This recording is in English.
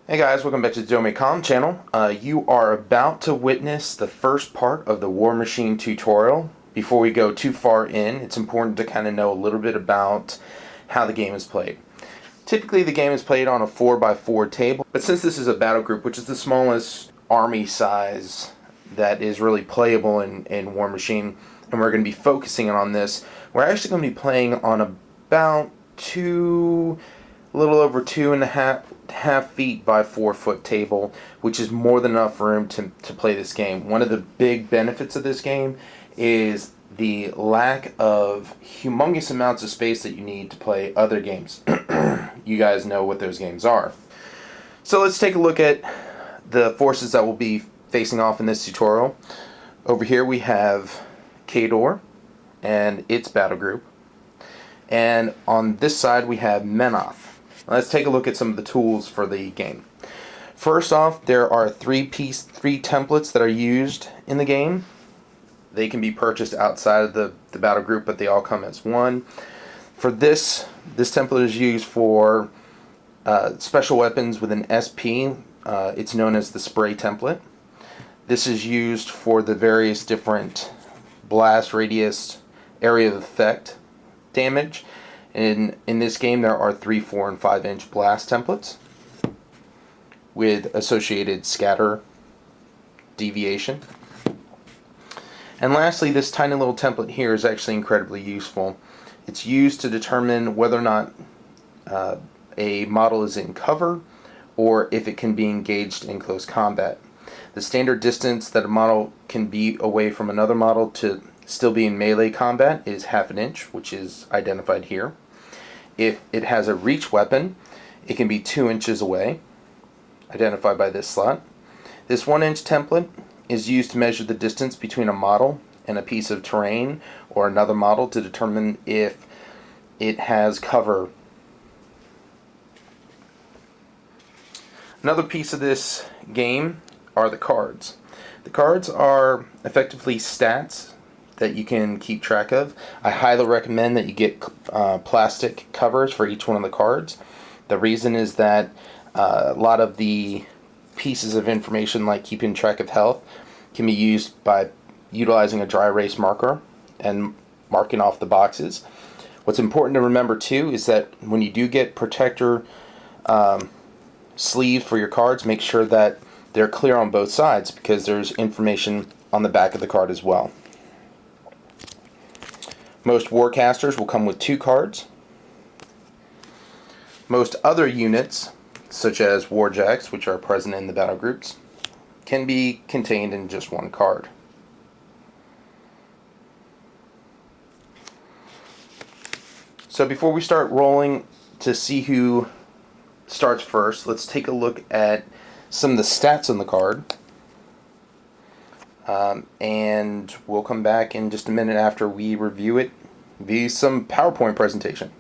Hey guys, welcome back to the doremicom channel. You are about to witness the first part of the Warmachine tutorial. Before we go too far in, it's important to kind of know a little bit about how the game is played. Typically the game is played on a 4x4 table, but since this is a battle group, which is the smallest army size that is really playable in Warmachine, and we're going to be focusing on this, we're actually going to be playing on about a little over 2.5 feet by 4 foot table, which is more than enough room to play this game. One of the big benefits of this game is the lack of humongous amounts of space that you need to play other games. You guys know what those games are. So let's take a look at the forces that will be facing off in this tutorial. Over here we have Kador and its battle group. And on this side we have Menoth. Let's take a look at some of the tools for the game. First off, there are three templates that are used in the game. They can be purchased outside of the battle group, but they all come as one. For this template is used for special weapons with an SP. It's known as the spray template. This is used for the various different blast radius, area of effect damage. In this game there are 3, 4, and 5 inch blast templates with associated scatter deviation. And lastly, this tiny little template here is actually incredibly useful. It's used to determine whether or not a model is in cover or if it can be engaged in close combat. The standard distance that a model can be away from another model to still be in melee combat is 1/2 inch, which is identified here. If it has a reach weapon, it can be 2 inches away, identified by this slot. This 1 inch template is used to measure the distance between a model and a piece of terrain or another model to determine if it has cover. Another piece of this game are the cards. The cards are effectively stats that you can keep track of. I highly recommend that you get plastic covers for each one of the cards. The reason is that a lot of the pieces of information, like keeping track of health, can be used by utilizing a dry erase marker and marking off the boxes. What's important to remember too is that when you do get protector sleeves for your cards, make sure that they're clear on both sides, because there's information on the back of the card as well. Most warcasters will come with 2 cards. Most other units, such as warjacks, which are present in the battle groups, can be contained in just 1 card. So before we start rolling to see who starts first, let's take a look at some of the stats on the card. And we'll come back in just a minute after we review it via some PowerPoint presentation.